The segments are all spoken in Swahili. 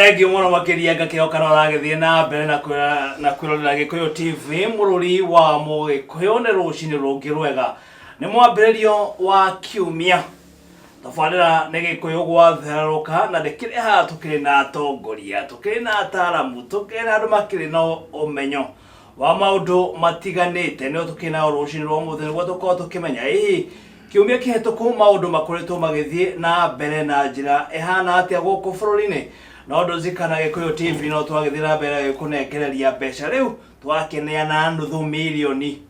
Thengi muno makiria ngakioka ragithie na mbere na kwirorera Gikuyu TV bururi wa Gikuyu ni rucini rungi rwega ni mwambiririo wa kiumia tabarira ni Gikuyu gwathereruka na ndikire ha tukiri na atongoria tukiri na ataramu tukiri na andu makiri no umenyo wa maundu matiganite ni tukina rucini rwa muthenya gwa tuko tukimenya kiumia kihituku maundu makoretwo magithie na mbere na njira ehana atia guku bururi-ini no nduzikana Gikuyu TV no twagithira mbere kunekereria mbeca riu twakeneana nuthu milioni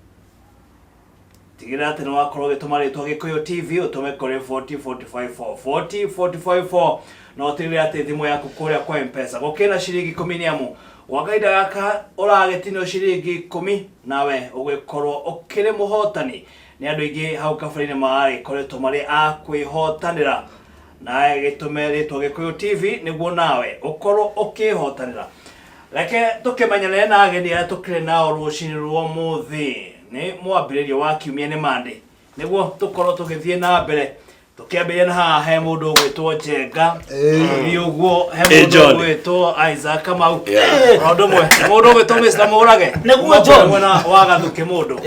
tigira ati no akorwo gituma ritwa Gikuyu TV utume kuri 40454 no tigire ati thimu yaku kuria kwa M-Pesa gukina shiringi 10 niamu wagaida gaka uragetinio shiringi 10 nawe ugikorwo ukiri muhotani ni andu ingi hau kaburi-ini mari koretwo mari akwihotanira na gitume ritwa Gikuyu TV niguo nawe ukorwo ukihotanira reke tukimenyana na ageni aria tukire nao rucini rwa muthi ni mwambiririo wa kiumia ni mande niguo tukorwo tugithie na mbere tukiambiria na haha he mundu gwitwo Njenga ni uguo he mundu gwitwo Isaac Kamau rondu mwe mundu gwitwo Mr Murage niguo John wa gathuki mundu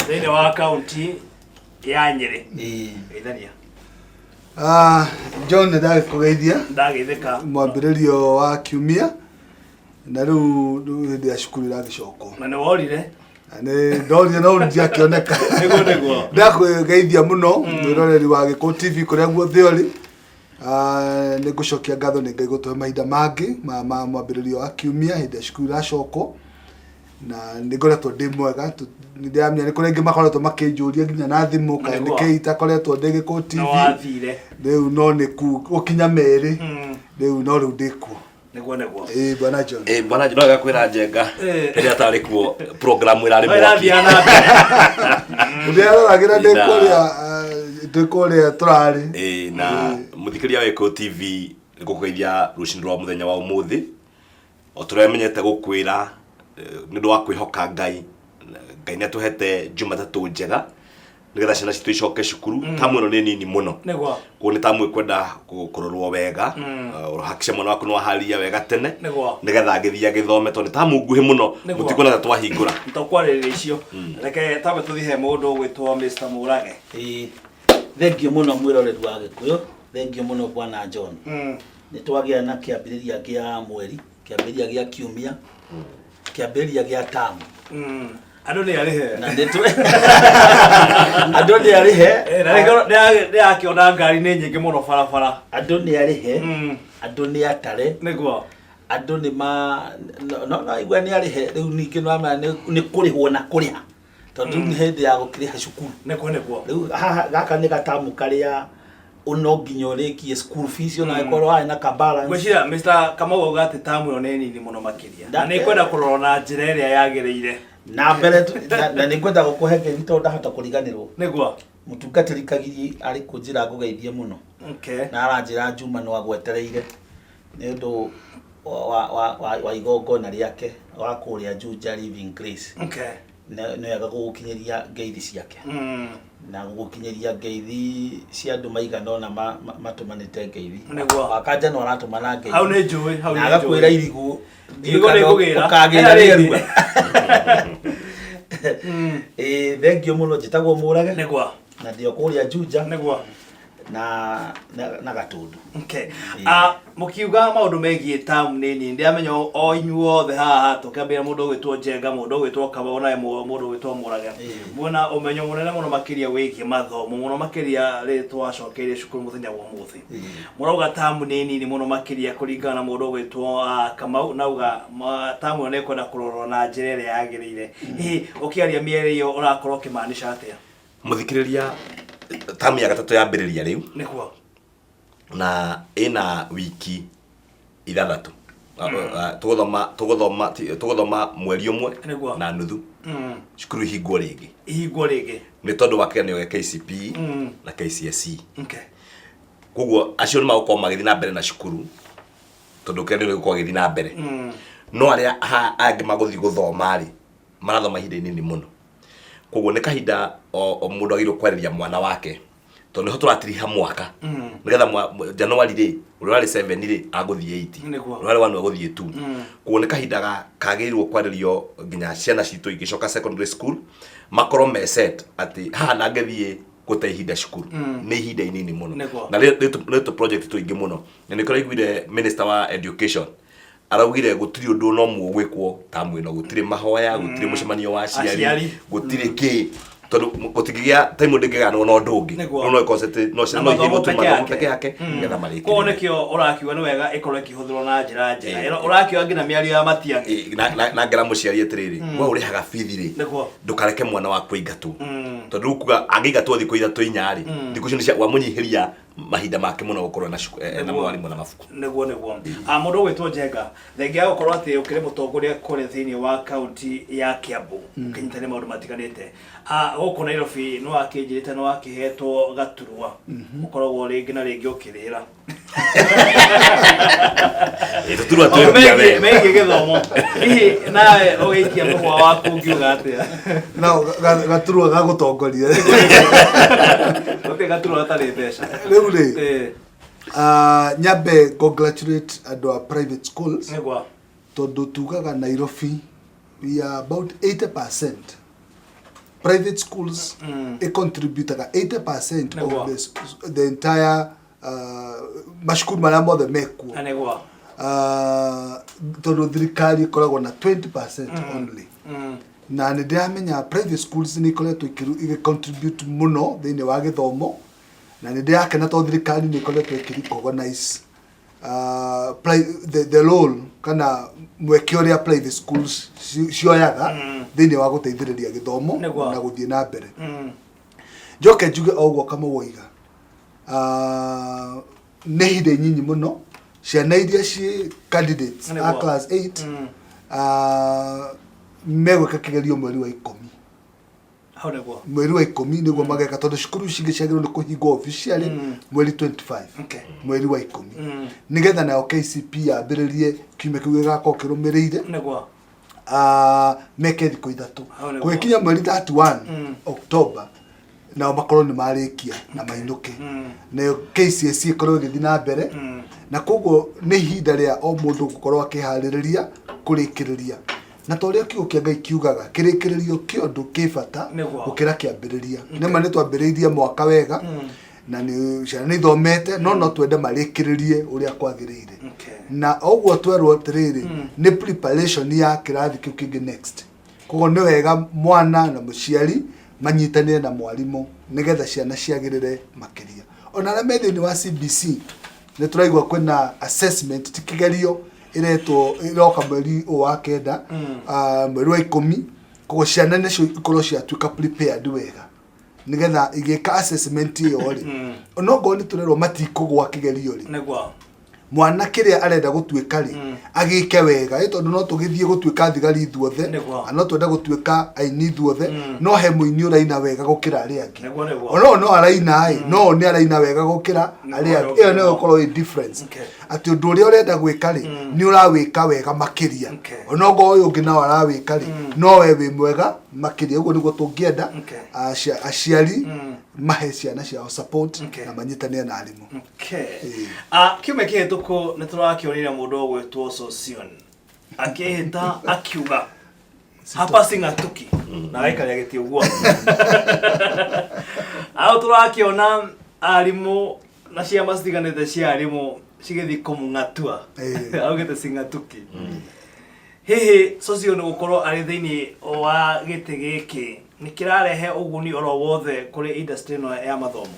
thini wa county ya Nyeri ithania John ndagikugeithia ndagithika mwambiririo wa kiumia na riu hindi ya cukuru iragicoko na ni worire ni ndorire no ndia kioneka niguo ndakugeithia muno mwiroreri wa Gikuyu TV kuria guothe uri ni gucokia ngatho ni Ngai gutuhe mahinda mangi ma mwambiririo wa kiumia hindi ya cukuru iracoko na ngoretwo ndi mwega ndiamenya ni kurengi makoretwo makinjuria nginya na thimu kana ni keita koretwo ndi Gikuyu TV riu no ni ukinya meri riu no riu ndikuo niguo bwana John bwana John agakwira Njenga ria tari kuo program irari mwaki ndiaragira ndikuria turari na muthikiria wa Gikuyu TV ngukugeithia rucini rwa muthenya wa umuthi o turemenyete gukwira ni ndo akwihoka Ngai ni atuhete Jumatatu njega nigetha ciana citu icoke cukuru tamu ino ni nini muno niguo ko ni tamu ikwenda kurorwo wega uruhakisha mwana waku no haria wega tene nigetha ngithia githome to ni tamu nguhi muno mutikona ta twahingura ntakwaririria icio reke tabe tuthihe mundu gwitwo Mr Murage thengio muno mwiroreri wa Gikuyu thengio muno bwana John ni twagia na kiambiriria kia mweri kiambiriria gia kiumia kiambiriria gia tamu andu ni arihe na ndetu andu ni arihe ni akiona ngari ni nyingi muno barabara andu ni arihe andu ni atare niguo andu ni no igwa ni arihe riu ningi no ni kurihwo na kuriha tondu ni hindi ya gukiriha cukuru niguo riu gaka ni gatamu karia uno nginya rikie school fees ona ikorwo ai na kabala gwicira Mr Kamau ugate tamu yo nini ni muno makiria na ni kwenda kurora na njira iria yagiriire na mbere na ni kwenda gukuhe ngethi to ndahota kuriganirwo niguo mutungatiri kagiri ari kunjira ngugeithie muno na aranjira Juma no agwetereire ni undu wa igongona riake wa kuria Juja Living Grace no yaga gukinyeria ngeithi ciake na gukinyeria ngeithi cia andu maiganona matumanite ngeithi wakanja no aratumana ngeithi hau ni njui na agakwira irigu ni kugira ukagira riru thengio muno njitagwo Murage niguo na ndio kuria Juja niguo na gatundu mukiuga maundu megie tamu nini ndiamenya o inyuothe haha tukambira mundu gwitwo Njenga mundu gwitwo Kamau na mundu gwitwo Murage muona umenyo munene muno makiria wikie mathomo muno makiria ritwa cokeire cukuru muthenya wa muthi murauga tamu nini muno makiria kuringana na mundu gwitwo Kamau nauga tamu ne kwenda kurorwo na njira iria yagiriire ukiaria mieri iyo urakorwo kimaanisha atia muthikiriria tamu ya gatatu yambiriria riu nikuo na ina wiki ithathatu tuguthoma mweri umwe na nuthu cukuru hingwo ringi ni tondu wa kiganio gia KCPE na KCSE koguo acio ni magukorwo magithi na mbere na cukuru tondu kiganio ni gukorwo githi na mbere no aria angi maguthi guthoma ri marathoma ihinda inini muno koguo ni kahinda o mundu agirwo kwereria mwana wake tondu ho turatiriha mwaka nigetha January ri urari 7 ri aguthie 8 urari 1 aguthie 2 kuone kahinda kagirwo kwaririo nginya ciana citu igicoka secondary school makoro me set ati ha na ngethie gute ihinda cukuru ni ihinda inini muno na leto project tu ingi muno ni kora igwire minister wa education araugire gutiri undu no mugwikwo tamu ino gutiri mahoya gutiri mucemanio wa aciari gutiri ki tondu gutigigia time ndingiga no ndungi no concept no cena no igiro tuma peke yake ngetha mariki konekio urakiwa ni wega ikoro ikihuthirwo na njira njega urakiwa ngina miario ya matiangi na ngera muciari etiriri we urihaga fithi ri ndukareke mwana waku ingatu tondu kuga angigatwo thiko ithatu inyari thiko cio ni cia wamunyihiria mahinda make muno gukorwo na mwalimu na mafuku neguo mundu gwitwo Njenga thengia gukorwo ati ukire mutongoria kore thiini wa county ya Kiambu kinyitane maundu matiganite guku Nairobi no akinjirite no akihetwo gaturwa ukoragwo ringi na ringi ukirira ito turwa twebia megi githomo hihi nawe ugiikia muhwa waku ngiuga atia na gaturwa gagutongoria gaturwa atari mbeca nyambe congratulate our private schools negwa tondu tugaga Nairobi we are about 80% private schools contributaga 80% of the entire mashukuru maria mothe mekuo negwa tondu thirikari ikoragwo na 20% only na nä ndä ramenya private schools nä ikoretwo contribute muno thä-inä wa gäthomo na nä ndä rakena to thirikari nä ikoretwo ĩkĩrecognize the role kana mweke ũrĩa private schools cioyaga thĩ-inĩ wa gũteithĩrĩria gĩthomo na gũthiĩ na mbere njoke njuge o ũguo Kamau oiga nĩ ihinda inyinyi mũno ciana iria ciĩ candidates a class 8 megwĩka kĩgerio mweri wa 10 mweri wa 10 nĩguo mageka tondu cukuru cingĩ ciagĩrĩirwo nĩ kũhingwo officially mweri 25 mweri wa 10 nĩgetha nayo KCP yambĩrĩrie kiumia kĩu gĩgakorwo kĩrũmĩrĩire meke thikũ ithatũ gũgĩkinya mweri 31 October nao makorwo nĩ marĩkia na mainũke nayo KCSE ĩkorwo ĩgĩthiĩ na mbere na koguo nĩ ihinda rĩa o mũndũ gũkorwo akĩharĩrĩria kũrĩkĩrĩria na toria kiugo kia Ngai kiugaga kirikiririo kiondu kibata gukira kiambiriria nema ni twambiriirie mwaka wega na ni ciana ni thomete no twende marikiririe uria kwagiriire na ogwo twerwo atiriri ni preparation ya kirathi kiu kingi next kogo ni wega mwana na muciari manyitanire na mwalimu nigetha ciana ciagirire makiria ona na methini wa CBC ni turaigwa kwina assessment tikigerio iretwo iroka mweri wa kenda mweri wa 10 kogo ciana nicio ikorwo ciatuika prepared wega nigetha igika assessment iyo ri onogo ni turerwo matikugwa kigerio ri mwana kiria arenda gutuika ri agike wega tondu no tugithie gutuika thigari thuothe no twenda gutuika aini thuothe no he muini uraina wega gukira ari angi no araina no ni araina wega gukira ari angi iyo no ukorwo i difference ati undu uria urenda gwika ri ni urawika wega makiria onogo uyu ungi na arawika ri no we wi mwega makiria uguo niguo tungienda aciari mahe ciana ciao support na manyitania na arimu kiume kihituku ni turakionira mundu gwetwo Sosion akihita akiuga hapa singatuki na waikaria giti uguo au turakiona arimu na ciama citiganite cia arimu cigithi kumugatua augite singatuki hihi Sosion gukorwo ari thiini wa giti giki ni kirarehe uguni oro wothe kuri industry no ya mathomo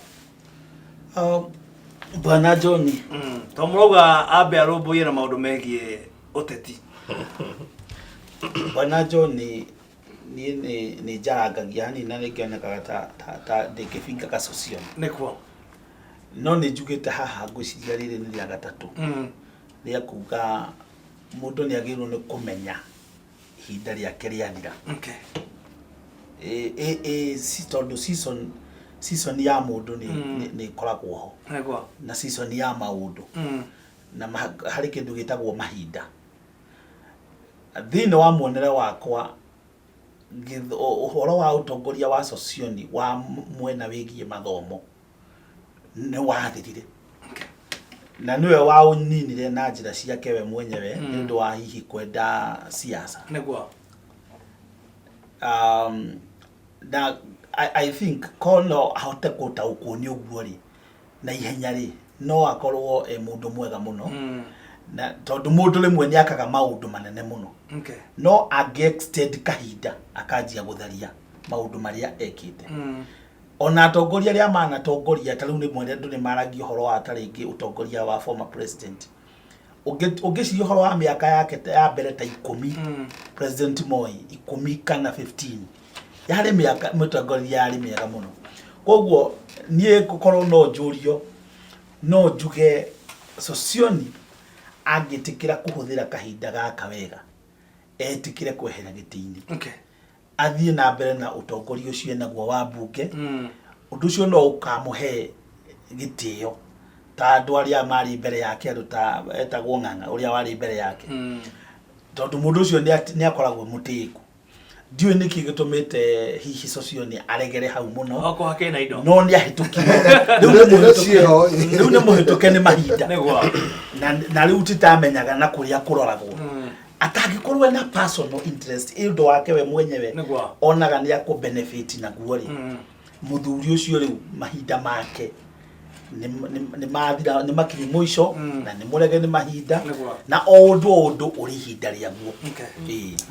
Bwana John to muroga abe aroboye na maundu megie uteti Bwana John ni jarangagia ni na ngioneka ta ndikifinga ka Sosion nikwo no ni njugite haha ngwiciria riri ni rĩa gatatu ria kuga mundu ni agirwo ni kumenya ihinda rĩake rĩathira si tondu season ya mundu ni koragwo ho na season ya maundu na hari kindu gitagwo mahinda thĩinĩ wa muonere wakwa uhoro wa utongoria wa Sosion wa mwena wigie mathomo nĩ wathirire na niwe wa uninire na njĩra ciake we mwenyewe nĩ ũndũ wa hihi kwenda siasa nĩguo na I think kono ahote gũtaũkwo nĩ ũguo rĩ na ihenya rĩ no akorwo mũndũ mwega mũno na tondũ mũndũ rĩmwe nĩ akaga maũndũ manene mũno no angĩ-extend kahinda akanjia gũtharia maũndũ marĩa ekĩte ona atongoria arĩa manatongoria ta rĩu rĩmwe andũ nĩ maragia ũhoro wa tarĩngĩ ũtongoria wa former president ũngĩciria ũhoro wa mĩaka yake ya mbere ta 10 President Moi 10 kana 15 yarĩ mĩaka mũtongoria yarĩ mĩega mũno koguo niĩ gũkorwo no njũrio no njuge Sosioni angĩtĩkĩra kũhũthĩra kahinda gaka wega etĩkĩre kwehera gĩtĩ-inĩ athiĩ na mbere na ũtongoria ũcio naguo wa mbunge ũndũ ũcio no ũkamũhe gĩtĩo ta andũ arĩa marĩ mbere yake andũ ta etagwo Ng'ang'a ũrĩa warĩ mbere yake tondũ mũndũ ũcio nĩ akoragwo mũtĩku ndiũĩ nĩkĩ gĩtũmĩte hihi Sosioni aregere hau mũno oko hake na indo no nĩ ahĩtũkire rĩu nĩ mũhĩtũke nĩ mahinda na rĩu titamenyaga na kũrĩa kũroragwo atangĩkorwo na personal interest ũndũ wake we mwenyewe onaga nĩ akũ benefit naguo rĩ mũthuri ũcio rĩu mahinda make nĩ mathira nĩ makinyi mũico na nĩ mũrege nĩ mahinda na o ũndũ ũrĩ ihinda rĩaguo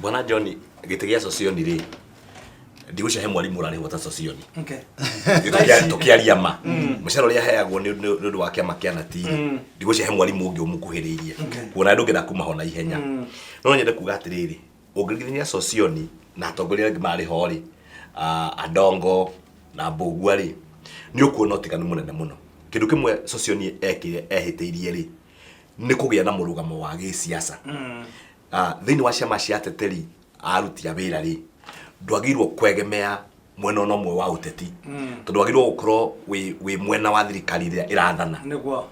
bwana John gĩtĩ gĩa Sosioni rĩ ndigũcihe mwarimu ũrarĩ wota Sosioni tukiaria ma mũcara ũrĩa heagwo nĩ ũndũ wa kĩama kĩa nati ndigũcihe mwarimu ũngĩ ũmũkuhĩrĩirie kuona ndũngĩra kuma ho na ihenya no nyende kuga atĩrĩrĩ ũngĩringithania Sosioni na atongoria angĩ marĩ ho rĩ Adongo na Mbũgua rĩ nĩ ũkuona ũtiganu mũnene mũno kĩndũ kĩmwe Sosioni ekire ehĩtĩirie rĩ nĩ kũgĩa na mũrũgamo wa gĩsiasa thĩinĩ wa ciama cia ateteri aruti a wĩra rĩ ndwagĩrĩirwo kwegemea mwena ũmwe wa ũteti tondũ ndwagĩrĩirwo gũkorwo wĩ mwena wa thirikari ĩrĩa ĩrathana nĩguo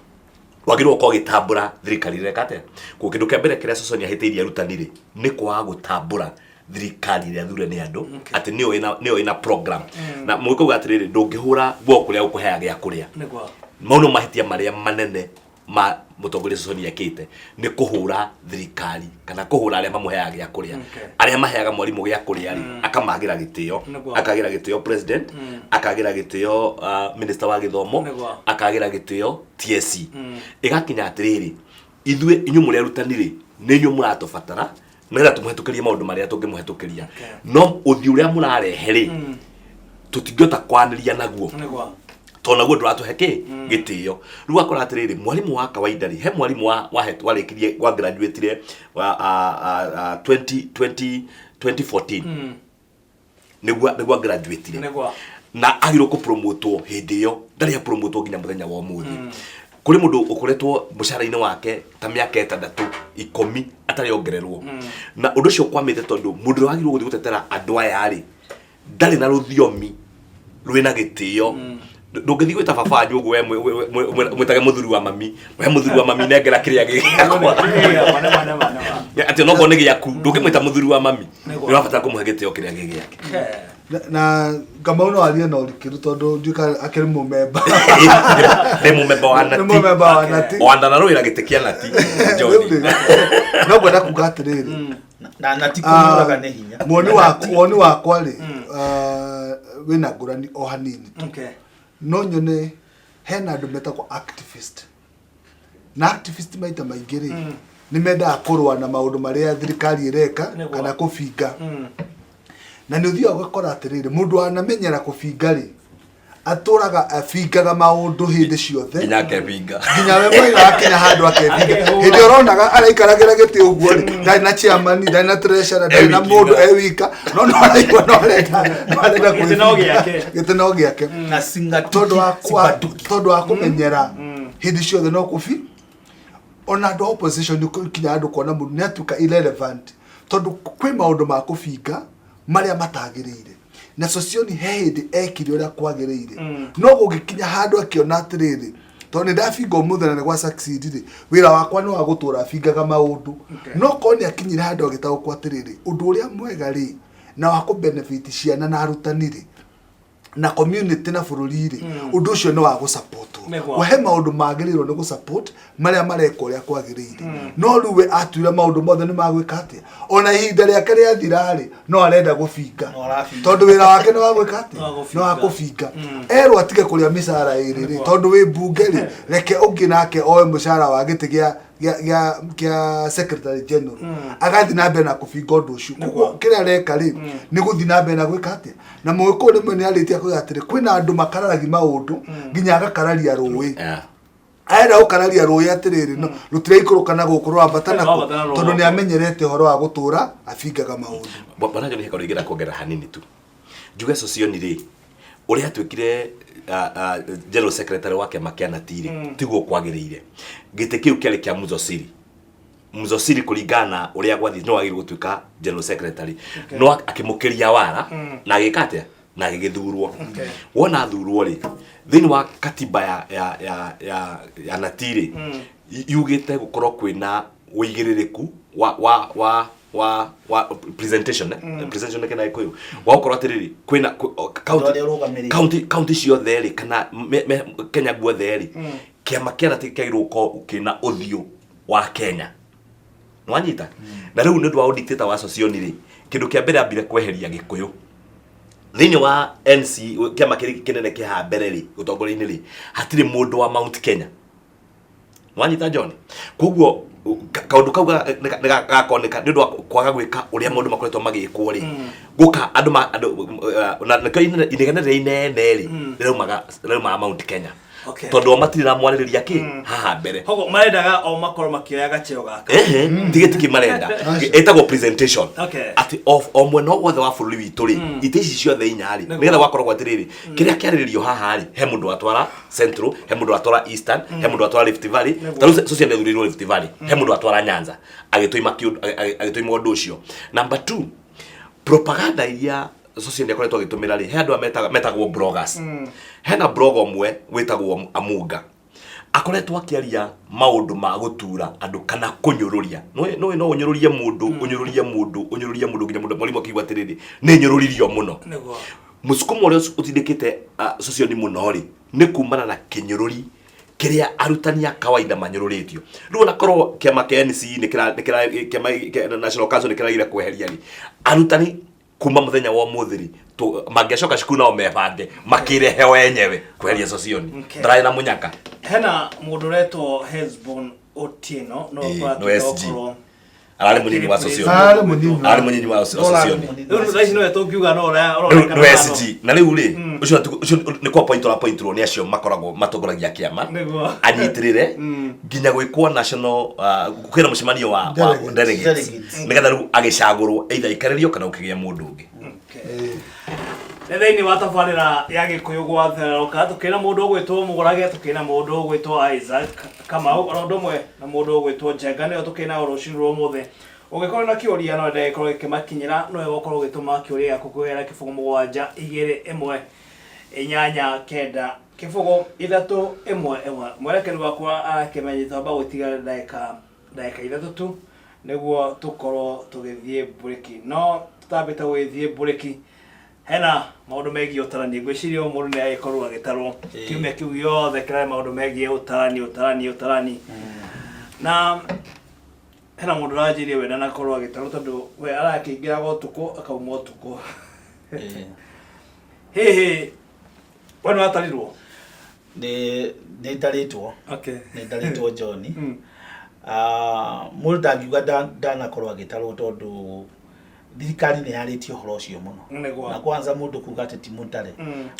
ndwagĩrĩirwo gũkorwo gĩtambũra thirikari ĩrĩa kate kĩndũ kĩa mbere kĩrĩa Sosioni ahĩtĩirie arutani rĩ nĩ kwaga gũtambũra thirikari ĩrĩa thure nĩ andũ atĩ nĩyo ĩna program na mũgĩkauga atĩrĩrĩ ndũngĩhũra guo kũrĩa ũkũheaga gĩa kũrĩa nĩguo maũndũ mahĩtia marĩa manene ma mũtongoria Sosioni ekĩte nĩ kũhũra thirikari kana kũhũra arĩa mamũheaga gĩa kũrĩa arĩa maheaga mwarimu gĩa kũrĩa akamagĩra gĩtĩo akagĩra gĩtĩo president akagĩra gĩtĩo minister wa gĩthomo akagĩra gĩtĩo TSC ĩgakinya atĩrĩrĩ ithuĩ inyuĩ mũrĩ arutani rĩ nĩ inyuĩ mũratũbatara nĩgetha tũmũhetũkĩrie maũndũ marĩa tũngĩmũhetũkĩria no ũthiũ ũrĩa mũrarehe rĩ tũtingĩhota kwanĩria naguo tona guo ndũratũhe gĩtĩo rĩu akora atĩrĩrĩ mwarimu wa kawaida rĩ he mwarimu warĩkirie wa graduate wa 2014 nĩguo graduate na agĩrwo kũpromotwo hĩndĩ ĩyo ndarĩ apromotwo nginya mũthenya wa ũmũthĩ kuri mũndũ ũkoretwo mũcara-inĩ wake ta mĩaka 6 10 atarĩ ongererwo na ũndũ ũcio kwamĩte tondũ mũndũ wagĩrĩirwo gũthiĩ gũtetera andũ aya rĩ ndarĩ na rũthiomi rwĩna gĩtĩo ndũngĩthiĩ gwĩta baba nyũngũ we mwĩtage mũthuri wa mami we mũthuri wa mami nengera kĩrĩa gĩakwa atĩ no nĩ gĩaku ndũngĩmwĩta mũthuri wa mami nĩ ũrabatara kũmũhe gĩtĩo kĩrĩa gĩake na Kamau no arie na ũrikĩru tondũ nduĩka akĩrĩ mũmemba nĩ mũmemba wa nati wandana rũĩra gĩtĩ kĩa nati John no ngwenda kuga atĩrĩrĩ na nati kũmũraga nĩ hinya woni wakwa rĩ wĩna ngũrani o hanini no nyone hena andũ metagwo activist na activist maita maingĩ rĩ nĩ mendaga kũrũa na maũndũ marĩa thirikari ĩreka kana kũbinga na nĩ ũthiaga ũgakora atĩrĩrĩ mũndũ wanamenyera kũbinga rĩ atũraga abingaga maũndũ hĩndĩ ciothe nginya we mwenyewe akinya handũ akebinga hĩndĩ ũronaga araikaragĩra gĩtĩ ũguo rĩ ndarĩ na chairman ndarĩ na treasurer ndarĩ na mũndũ ewika no araigua no arenda gĩtĩ no gĩake na singa tondũ wa kũmenyera hĩndĩ ciothe no kũbi ona andũ opposition nĩ kinya andũ kuona mũndũ nĩ atuĩka irrelevant tondũ kwĩ maũndũ ma kũbinga marĩa matagĩrĩire na Sosioni he hĩndĩ ekire ũrĩa kwagĩrĩire no gũgĩkinya handũ akĩona atĩrĩrĩ tondũ nĩ ndabinga ũmũthĩ na nĩ gwa succeed rĩ wĩra wakwa nĩ wa gũtũra bingaga maũndũ no korwo nĩ akinyire handũ agĩtaũkwo atĩrĩrĩ ũndũ ũrĩa mwega rĩ na wa kũ benefit ciana na arutani rĩ na community na bururi undu ucio no wa gu support wahe maundu magiriro ni gu support maria mareko ria kwagirire no ruwe atuira maundu mothe ni magwika atia ona ihinda riake ria thirari no arenda gubinga tondu wira wake ni wa gwika atia no wa kubinga erwo atige kuria mishara iriri tondu wi bunge ri reke ungi nake oe mushara wa giti gia secretary general agathi na mbere na kubinga undu ucio kuko kiria reka ri ni guthi na mbere na gwika atia na mwiko rimwe ni aritia kugatire kwina andu makararagi maundu nginya agakararia ruwi aenda ukararia ruwi atiriri no rutire ikuruka na gukurwa batana tondu ni amenyerete horo wa gutura abingaga maundu bana joni hekaro igira kuongera hanini tu juga socioni ri uri atwikire general secretary wake makiana tiri tiguo kwagirire gite kiu kiari kia muzosiri kulingana uria gwathi no agiri gutwika general secretary no akimukiria wara na agikate na agithurwo wona thurwo ri thini wa katiba ya natiri yugite gukorwo kwina uigiririku wa presentation presentation kana ikoyo wa ukorwo atiriri kwina county ciothe ri kana Kenya guothe ri kiama kia natikairwo ko kina uthio wa Kenya nwanyita na riu ndu wa dictator wa socioni ri kindu kia mbere ambire kweheria Gikuyu thini wa NC kiama kinene kia mbere ri utongoria-ini ri hatire mundu wa Mount Kenya nwanyita John koguo kaundu kauga gakoneka ndu kwaga gwika uria mundu makoretwo magikwo ri guka andu na inegene inene ri reumaga Mount Kenya tondu matiri na mwaririria ki haha mbere hogo marendaga o makoro makioya gacheo gaka tigitiki marenda etagwo presentation ati of omweno wothe wa bururi witu ri iteci ciothe inyari nigetha gwakorwo atiriri kiria kiariririo haha ri he mundu atwara Central he mundu atwara Eastern he mundu atwara Rift Valley taru social network Rift Valley he mundu atwara Nyanza agitoima undu ucio number 2 propaganda iria social media koretwo gitumira ri he andu metagwo bloggers hena blog omwe wetagwo Amunga akoretwo akiaria maundu ma gutura andu kana kunyururia no unyururie mundu nginya mundu mwalimu akigwa atiriri ni nyururirio muno musukumo uri utindikite social muno ri ni kumana na kinyururi kiria arutania kawaida manyururitio riu nakorwo kiama kia NC ni kira National Council ni kiragira kweheria ri arutani kuma muthenya wa muthiri mangiacoka cukuru nao mebange makirehe wenyewe kweheria socioni ndrai na munyaka hena mundu retwo Hezbon Otieno no kwa arali munyinyi wa socioni no raisi no etongiuga no no SG na riu ri ucio ni kwa point ro ni acio makoragwo matongoragia kiama anyitirire nginya gwikwo national kwira mucemanio wa delegates nigetha riu agicagurwo either ikarerio kana ukigia mundu ungi Thini wa tabarira ya Gikuyu gwathereruka tukina mundu gwitwo Mugurage tukina mundu gwitwo Isaac Kamau orondo mwe na mundu gwitwo Njenga ne tukina urushirwo muthe ugikorwo na kiuria no ndekorwo gikimakinyira no egokorwo gituma kiuria kukwera kifugo 7 2 1 inyanya kenda kifugo 3 1 mwerekeri wakwa akimenyithwa ba gutiga dakika 3 tu niguo tukorwo tugithie bureki no tutabita gwithie bureki hena maundu megi utarani gwicirio mundu ni agikorwo agitarwo kiumia kiu yothe kira maundu megi utarani na hena mundu rajirie we na korwo agitarwo tondu we arakingira gotuko akauma utuko hehe wana atarirwo ni taritwo ni taritwo John mundu dangiuga ndanakorwo agitarwo tondu thirikari ni yaritio horo cio muno na kwanza mundu kuga ati timutare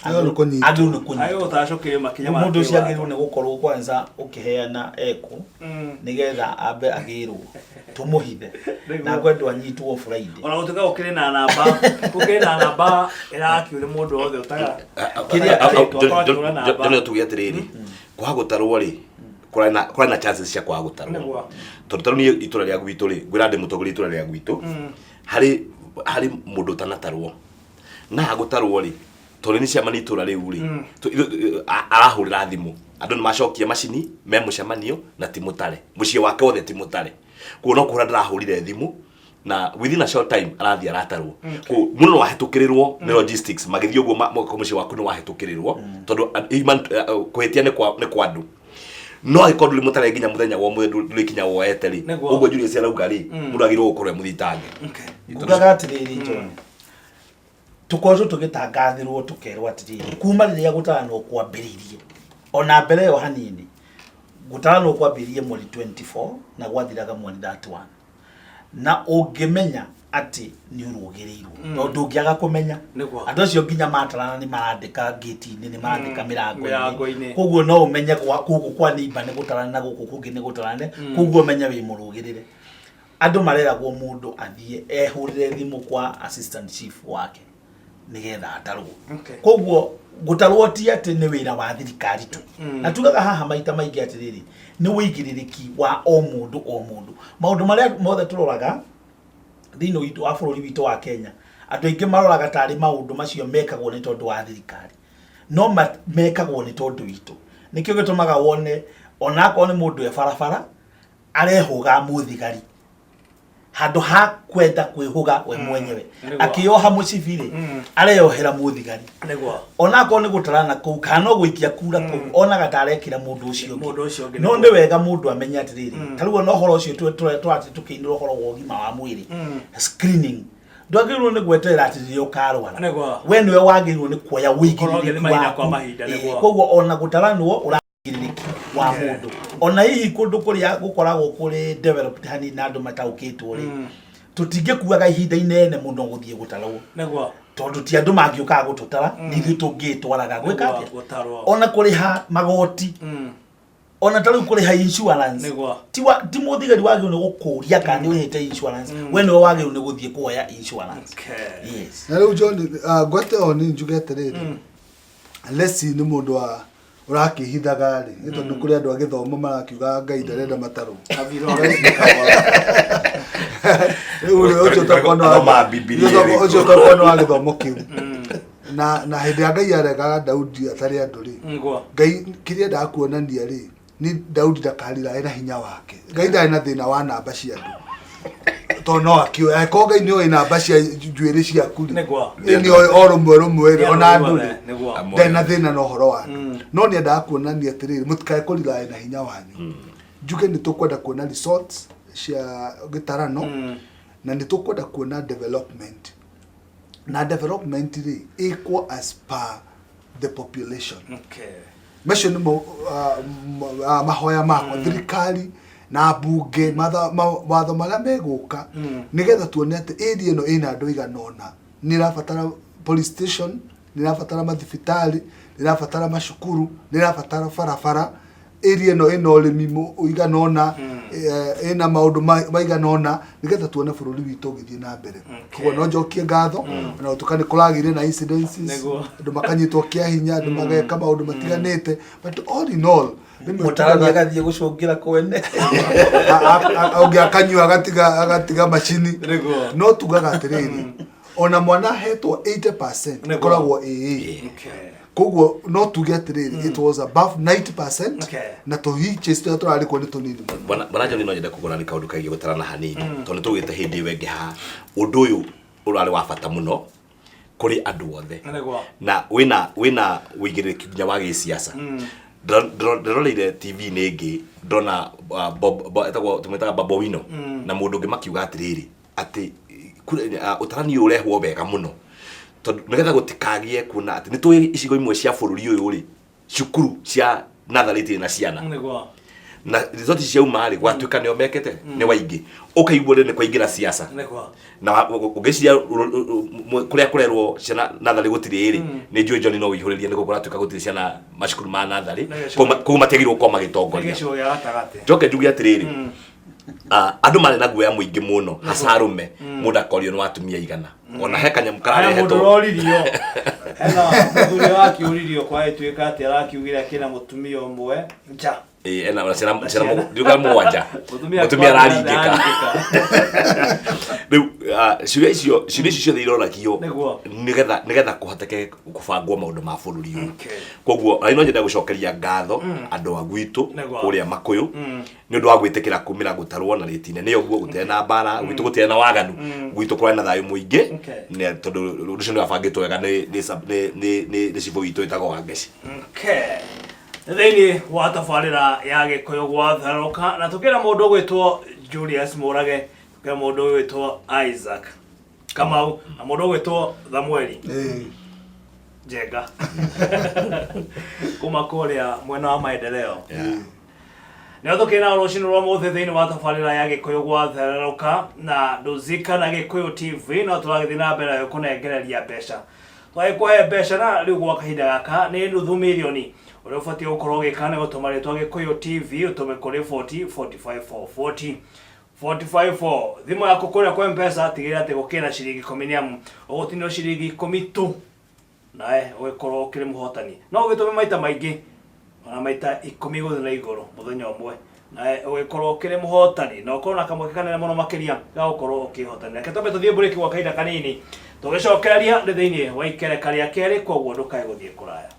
andu nukunyi ayo utacokire makinya mundu ucio agirwo ni gukorwo kwanza ukiheana eko nigetha ambe agirwo tumuhithe na kwendu anyitwo Friday ona utuka ukire na namba irakiure mundu othe utaga kiria tugia atiriri kwa gutarwo ri kura na chances cia kwa gutarwo tondu ni itura ria gwitu ri gwira ndi mutongoria itura ria gwitu hari mundu tanatarwo na gutarwo ri tondu ni cia manitura riu ri arahurira thimu andu ni macokia macini me mucemanio na timutare mucie wake wothe timutare kuona kura ndarahurire thimu na within a short time arathi aratarwo ko muno wahitukirirwo ni logistics magithii uguo muciĩ waku ni wahitukirirwo tondu kwetia ni kwa andu no ikondo li mutare nginya muthenya wa muthenya kinya woete ri uguo Julius arauga ri mundu agirwo gukorwo muthitange ngugaga atiriri John tukozo tugitangathirwo tukerwo atiriri kuma riria gutarano kwambiririe ona mbere yo hanini gutarano kwambiririe mweri 24 na gwathiraga mweri 31 na ungimenya ati ni urugirirwo no ndungiaga kumenya andu acio nginya matarana ni marandika gate-ini ni marandika mirango-ini koguo no umenye guku kwa nimba ni gutarana na guku kungi ni gutarana koguo menya wi murugirire andu mareragwo mundu athie ehurire thimu kwa assistant chief wake nigetha atarwo koguo gutarwo ti ati ni wira wa thirikari tu na tugaga haha maita maingi atiriri ni wigiririki wa o mundu maundu maria mothe turoraga thini witu wa bururi witu wa Kenya andu aingi maroraga tari maundu macio mekagwo ni tondu wa thirikari no mekagwo ni tondu witu nikio gitumaga wone onako ni mundu e barabara arehuga muthigari handu ha kwenda kwihuga we mwenyewe akioha mucibiri areyohera muthigari onako ni gutarana kuu kana guikia kura kuu onaga tarekira mundu ucio no ndi wega mundu amenya atiriri tarugo no horo ucio twati tukinira horo wa ugima wa mwiri screening ndwagirwo ni gweterera atiriri ukarwara we niwe wagirwo ni kuoya wigiriri koguo ona gutaranwo uragiriki wa mundu ona hihi kundu kuria gukoragwo kuri developed hani na andu mataukitwo ri tutingekuaga ihinda inene muno guthie gutarwo tondu ti andu mangiuka gututara nithu tungitwaraga gwika ona kuriha magoti ona taru kuriha insurance ti muthigari wagirwo ni gukuria kana uhete insurance we no wagirwo ni guthie kuoya insurance yes na riu John gwate oni njugete riri unless ni mundu wa urakihithaga ri tondu kuri andu agithoma marakiuga Ngai ndarenda mataru ucio takono wa githomo kiu na hindi ya Ngai aregaga Daudi atari andu ri Ngai kiria ndakuonania ri ni Daudi ndakarira ena hinya wake Ngai ndari na thina wa namba cia andu tono akio ko Ngai ni namba cia njuiri cia kuri ni rumwe ona andu ri ndena thina no horo wa no ni ndakuonania atiriri mutikae kurira ena hinya wanyu njuge ni tukwenda kuona resorts cia gitarano na ni tukwenda kuona development na development ri equal as per the population mesho ni mahoya makwa thirikari na bunge watho maria meguka nigetha tuone ati area ino ina andu iganona ni rabatara police station ni rabatara mathibitari ni rabatara mashukuru ni rabatara barabara area ino ina urimi uiganona ina maundu maiganona nigetha tuone bururi witu githie na mbere koguo no njokie ngatho na utukane kuragire na incidences andu makanyitwo kia hinya andu mageka maundu matiganite but all in all mutarani agathie gucungira kwene augi akanyua agatiga machini no tugaga atiriri ona mwana hetwo 80% ikoragwo koguo no tuge atiriri it was above 90% na to hiche turari ko ni tunini bana John no nyenda kugona ni kaundu kaigi gutarana hanini tondu tugite hindi wenge ha undu uyu urari wa bata muno kuri andu othe na wina wigiriki nya wa gisiasa ndroleire TV ningi ndona etagwo tumetaga Babo Wino na mundu ungi makiuga atiriri ati utarani urehwo wega muno tondu nigetha gutikagie kuna ati nitui icigo imwe cia bururi uyu ri cukuru cia nathariti na ciana na resort cia umari gwatuika nio mekete ni waingi ukaigwo ni kwaingira siasa na ugeciria kuria kurerwo ciana nathari gutiri ri ni njui John no wihuririe ni gukora tuika gutiri ciana mashukuru ma nathari ko mategirwo kwa magitongoria njoke njugi atiriri andu mari na guoya muingi muno hasarume muda korio ni watumia igana ona hekanya mkarare heto muduroririo hena muthuri wakiuririo kwa etuika ati arakiugira kina mutumia umwe nja ena ciana nduga mwanja mutumia araringika riu ciuria icio ciothe irorakio nigetha kuhoteke kubangwo maundu ma bururi uyu koguo ai no nyenda gucokeria ngatho andu a gwitu kuria Makuyu ni undu wa gwitikira kumira gutarwo na ritine ni uguo gutena na bara gwitu gutena na waganu gwitu kwa na thayu muingi ni tondu rucio ni abangitwo wega ni cibo itu itago wangeci thĩinĩ wa tabarĩra ya Gikuyu gwathereruka na tukĩra mũndũ gwĩtwo Julius Murage, tukĩra mũndũ gwĩtwo Isaac Kamau na mũndũ gwĩtwo Samuel Njenga kuma kũrĩa mwena wa maendeleo. Nĩo tukĩna rũciinĩ rwa mũthĩ thĩinĩ wa tabarĩra ya Gikuyu gwathereruka na ndũzika na Gikuyu TV no tũragĩthiĩ na mbere kũnengereria mbeca. Twagĩkũhe mbeca na rĩu gwa kahinda gaka nĩ nuthu mirioni uri ubatie gukorwo ugikana gutuma ritwa Gikuyu TV utume kuri 40 45440 454 thimu yako kuria kwa mpesa tigira ati gukira ciringi 10 niamu ugutinio ciringi 10 tu nae ugikorwo ukiri muhotani no ugitume maita maingi ona maita 10 guthi na iguru muthenya umwe nae ugikorwo ukiri muhotani na ukorwo na kamweke kanene muno makiria ga gukorwo ukihotani reke tumbe tuthie break kwa kahinda kanini tugicokereria thĩinĩ wa ikereka rĩa kerĩ koguo ndukae guthie kuraya.